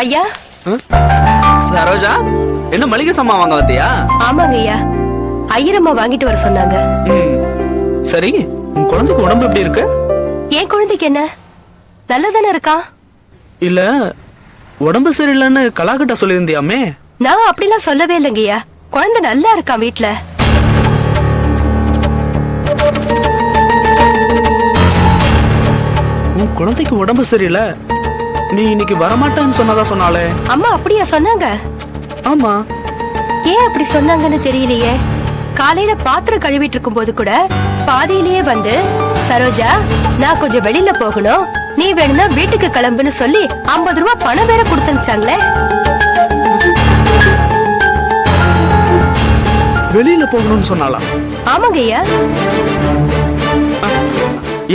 ஐயா. சரோஜா, என்ன மளிகை சாமான் வாங்க வந்தியா? ஆமாங்க ஐயா, ஐயரம்மா வாங்கிட்டு வர சொன்னாங்க. சரி, உன் குழந்தைக்கு உடம்பு எப்படி இருக்கு? என் குழந்தைக்கு என்ன, நல்லதானே இருக்கான். இல்ல உடம்பு சரியில்லைன்னு கலாக்கிட்ட சொல்லியிருந்தியாமே. நான் அப்படிலாம் சொல்லவே இல்லைங்கய்யா, குழந்தை நல்லா இருக்கான் வீட்டுல. உன் குழந்தைக்கு உடம்பு சரியில்லை, நீ இன்னைக்கு வரமாட்டேன்னு சொன்னதா சொன்னாலே. அம்மா அப்படியா சொன்னாங்க? ஆமா. ஏன் அப்படி சொன்னாங்கன்னு தெரியலையே. காலையில பாத்திரம் கழுவிட்டு இருக்கும் போது கூட பாதியிலேயே வந்து, சரோஜா நான் கொஞ்சம் வெளியில போகணும், நீ வேணும்னா வீட்டுக்கு கிளம்புன்னு சொல்லி 50 ரூபாய் பணம் வேற கொடுத்துச்சாங்களே. வெளியில போகணும்னு சொன்னாளா? ஆமாங்க ஐயா.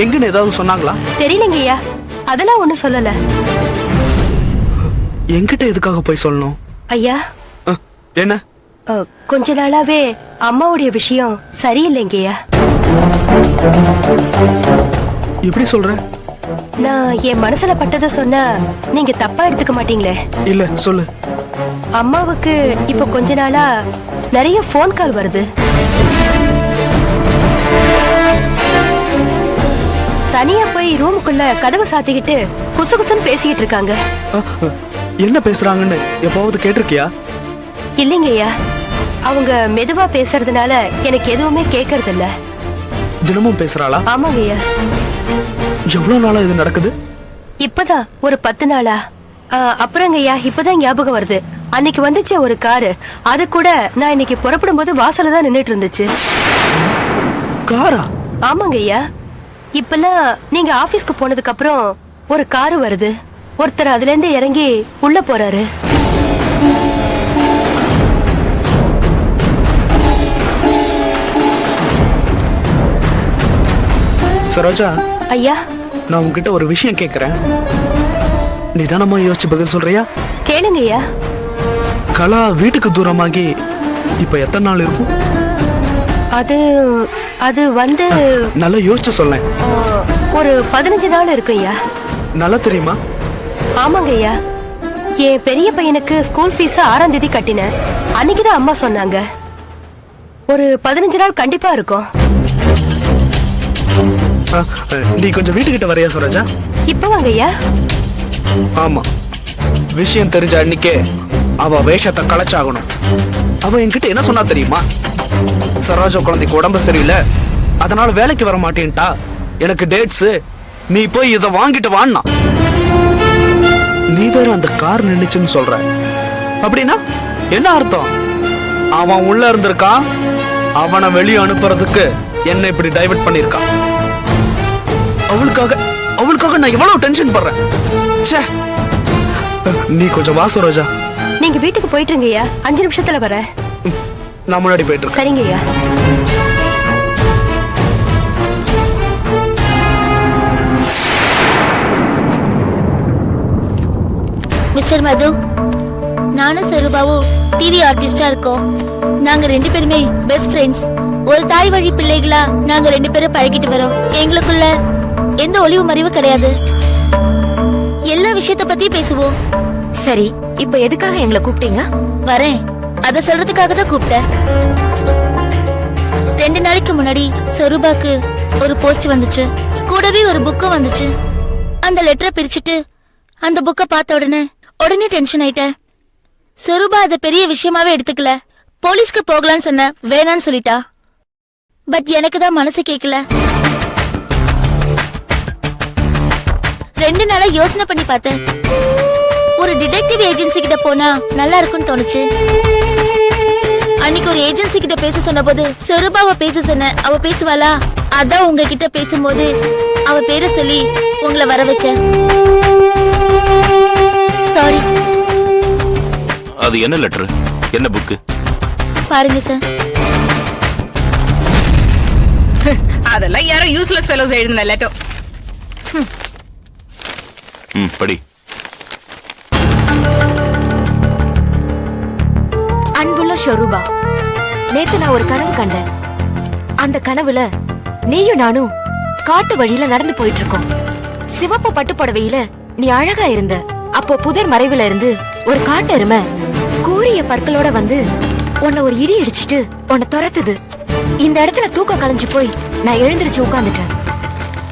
எங்கன்னு ஏதாவது சொன்னாங்களா? தெரியலங்க ஐயா, அதெல்லாம் ஒண்ணும் சொல்லல. என்கிட்ட எதுக்காக போய் சொல்லணும்? ஐயா என்ன? கொஞ்ச நாளாவே அம்மாவுடைய விஷயம் சரியில்லைங்கய்யா. எப்படி சொல்ற? நான் என் மனசுல பட்டதை சொன்னா நீங்க தப்பா எடுத்துக்க மாட்டீங்களே? இல்ல, சொல்லு. அம்மாவுக்கு இப்ப கொஞ்ச நாளா நிறைய போன் கால் வருது. தனியா போய் ரூமுக்குள்ள கதவை சாத்திக்கிட்டு குசு குசுன்னு பேசிக்கிட்டு இருக்காங்க. என்ன பேசுறாங்கன்னு எப்பவாவது கேட்டிருக்கியா? இல்லைங்கய்யா, அவங்க மெதுவா பேசுறதுனால எனக்கு எதுவுமே கேட்கறது இல்ல. தினமும் பேசுறாளா? ஆமாங்கய்யா. எவ்வளவு நாளா இது நடக்குது? இப்பதான் ஒரு 10 நாளா. அப்புறங்கய்யா, இப்பதான் ஞாபகம் வருது, அன்னைக்கு வந்துச்சு ஒரு காரு, அது கூட நான் இன்னைக்கு புறப்படும் போது வாசல்ல தான் நின்னுட்டு இருந்துச்சு. காரா? ஆமாங்கய்யா. இப்பெல்லாம் நீங்க ஆபீஸ்க்கு போனதுக்கு அப்புறம் ஒரு காரு வருது, ஒருத்தர் அதுல இருந்து இறங்கி உள்ள போறாரு. சரோஜா, ஐயா, நான் உன்கிட்ட ஒரு விஷயம் கேக்குறேன், நிதானமா யோசிச்சு பதில் சொல்றியா? கேளுங்கய்யா. கலா வீட்டுக்கு தூரமாகி இப்ப எத்தனை நாள் இருக்கும்? அது அது வந்து நல்லா யோசிச்சு சொல்லேன். ஒரு 15 நாள் இருக்குய்யா. நல்லா தெரியுமா? ஆமாங்கய்யா, என் பெரிய பையனுக்கு ஸ்கூல் ஃபீஸ் 6ஆம் தேதி கட்டினேன், அன்னைக்குதான் அம்மா சொன்னாங்க. ஒரு 15 நாள் கண்டிப்பா இருக்கும். நீ கொஞ்சம் வீட்டுக்கிட்ட வரையா சரோஜா? இப்ப வாங்கய்யா. ஆமா, விஷயம் தெரிஞ்ச அன்னைக்கே அவ வேஷத்தை களைச்சாகணும். அவ என்கிட்ட என்ன சொன்னா தெரியுமா? சரோஜா குழந்தைக்கு உடம்பு சரியில்லை, அதனால வேலைக்கு வர மாட்டேன்ட்டா, எனக்கு டேட்ஸ், நீ போய் இதை வாங்கிட்டு வான்னா. நீ வேற அந்த கார் நின்னுச்சுன்னு சொல்ற, அப்படின்னா என்ன அர்த்தம்? அவன் உள்ள இருந்திருக்கான், அவனை வெளியே அனுப்புறதுக்கு என்ன இப்படி டைவர்ட் பண்ணிருக்கான். அவளுக்காக நான் எவ்வளவு டென்ஷன் பண்றேன். நீ கொஞ்சம் வா சரோஜா. நீங்க வீட்டுக்கு போயிட்டுருங்கய்யா, 5 நிமிஷத்துல வரேன். நான் முன்னாடி போயிட்டு இருக்கேன். சரிங்கய்யா. மிஸ்டர் மது, நானும் சருபாவும் டிவி ஆர்டிஸ்டா இருக்கோம். நாங்க 2 பேருமே பெஸ்ட் ஃப்ரெண்ட்ஸ். ஒரு தாய் வழி பிள்ளைகளா நாங்க 2 பேரும் பழகிட்டு வரோம். எங்களுக்குள்ள எந்த ஒளிவு மறைவு கிடையாது, எல்லா விஷயத்த பத்தி பேசுவோம். சரி, இப்ப எதுக்காக எங்களை கூப்பிட்டீங்க? வரேன், அத சொல்றதுக்காக தான் கூப்பிட்டேன். 2 நாளைக்கு முன்னாடி சருபாக்கு ஒரு போஸ்ட் வந்துச்சு, கூடவே ஒரு புக்கும் வந்துச்சு. அந்த லெட்டரை பிரிச்சுட்டு அந்த புக்கை பார்த்த உடனே டென்ஷன் ஆயிட்டேன். சருபா அத பெரிய விஷயமாவே எடுத்துக்கல. போலீஸ்க்கு போகலான்னு சொன்ன, வேணான்னு சொல்லிட்டா. பட் எனக்கு தான் மனசு கேட்கல. 2 நாளா யோசனை பண்ணி பார்த்தேன். ஒரு டிடெக்டிவ் ஏஜென்சி கிட்ட போனா நல்லா இருக்கும்னு தோணுச்சு. அன்னைக்கு ஒரு ஏஜென்சி கிட்ட பேச சொன்ன போது சருபாவை பேச சொன்ன, அவ பேசுவாளா? அதான் உங்ககிட்ட பேசும்போது அவ பேரை சொல்லி உங்களை வர வச்சேன். சாரி. அது என்ன லெட்டர், என்ன புக்கு? பாருங்க சார். அதெல்லாம் யாரோ யூஸ்லெஸ் ஃபெலோஸ் எழுதின லெட்டர். படி. அன்புள்ள ஷொரூபா, நேத்து நான் ஒரு கனவு கண்டேன். அந்த கனவுல நீயும் நானும் காட்டு வழியில நடந்து போயிட்டு இருக்கோம். சிவப்பு பட்டு புடவையில நீ அழகா இருந்த. அப்போ புதர் மறைவுல இருந்து ஒரு காட்டெருமை கூரிய பற்களோட வந்து உன்னை ஒரு இடி இடிச்சிட்டு உன்னை துரத்துது. இந்த இடத்துல தூக்கம் கலைஞ்சு போய் நான் எழுந்திருச்சு உட்கார்ந்துட்டேன்.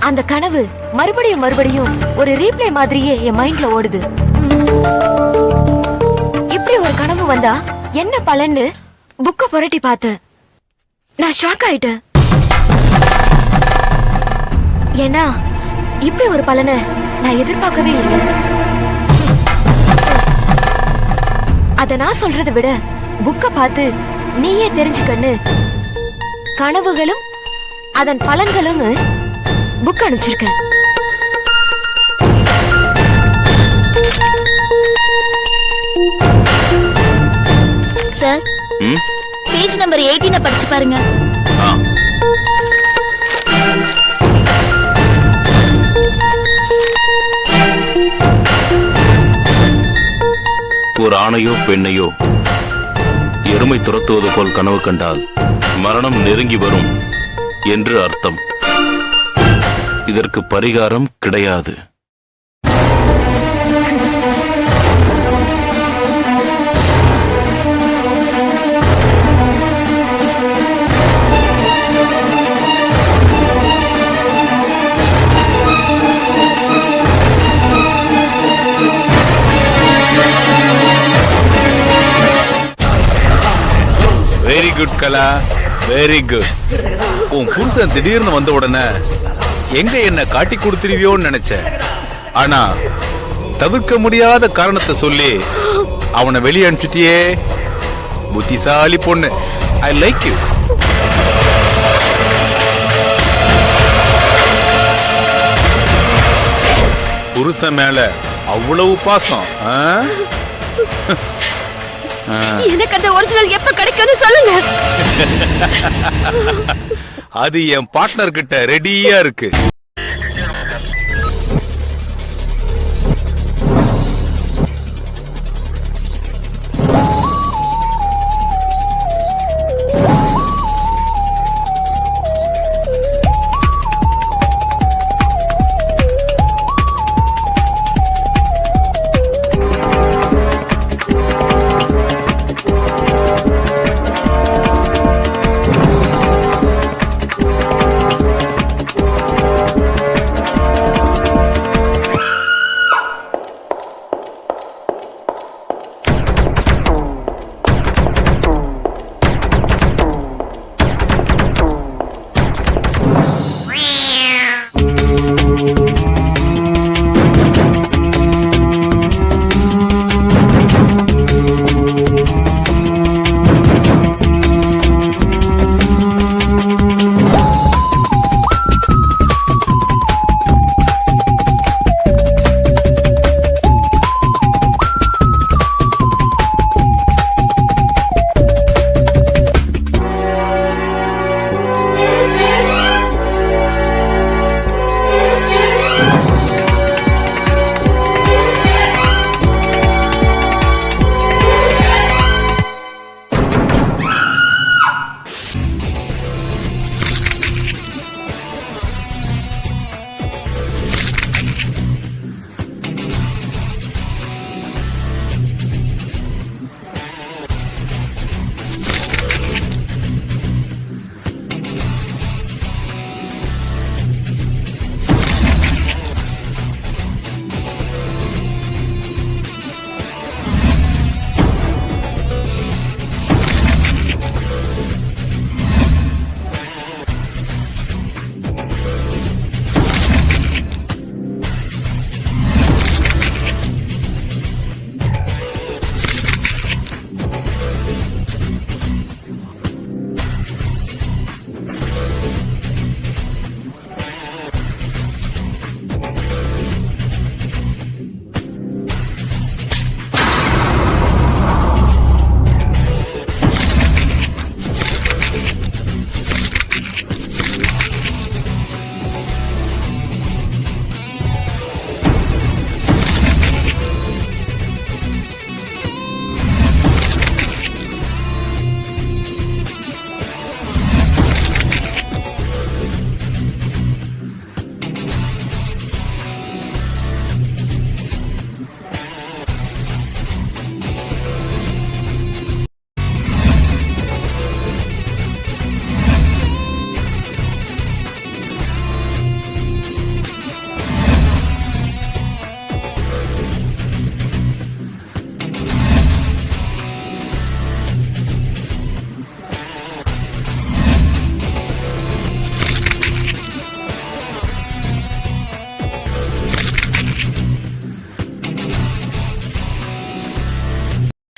அந்த கனவு மறுபடியும் மறுபடியும் ஒரு ரீப்ளே மாதிரியே என் மைண்ட்ல ஓடுது. இப்படி ஒரு கனவு வந்தா என்ன பலன்னு புக்க புரட்டி பார்த்தேன். நான் ஷாக் ஆயிட்டேன். ஏன்னா இப்படி ஒரு பலனை நான் எதிர்பார்க்கவே இல்லை. அத நான் சொல்றதை விட புக்க பார்த்து நீயே தெரிஞ்சுக்கன்னு கனவுகளும் அதன் பலன்களும் புக் அனுப்பிச்சிருக்க. சார், ம் பேஜ் நம்பர் 18 படிச்சு பாருங்க. ஆ ஒரு ஆணையோ பெண்ணையோ எருமை துரத்துவது போல் கனவு கண்டால் மரணம் நெருங்கி வரும் என்று அர்த்தம். இதற்கு பரிகாரம் கிடையாது. வெரி குட் கலா, வெரி குட். உன் புருஷன் திடீர்னு வந்த உடனே எங்க என்ன காட்டி கொடுத்துருவியோன்னு நினைச்சேன். ஆனா தவிர்க்க முடியாத காரணத்தை சொல்லி அவனை வெளியே அனுப்பிச்சிட்டியே. புத்திசாலி பொண்ணு. I like you. புருஷன் மேல அவ்வளவு பாசம். எனக்கு அந்த ஒரிஜினல் எப்ப கிடைக்கும்னு சொல்லுங்க. அது என் பார்ட்னர் கிட்ட ரெடியா இருக்கு.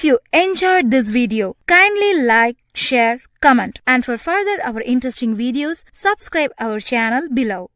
you enjoyed this video, kindly like, share, comment, and for further our interesting videos, subscribe our channel below.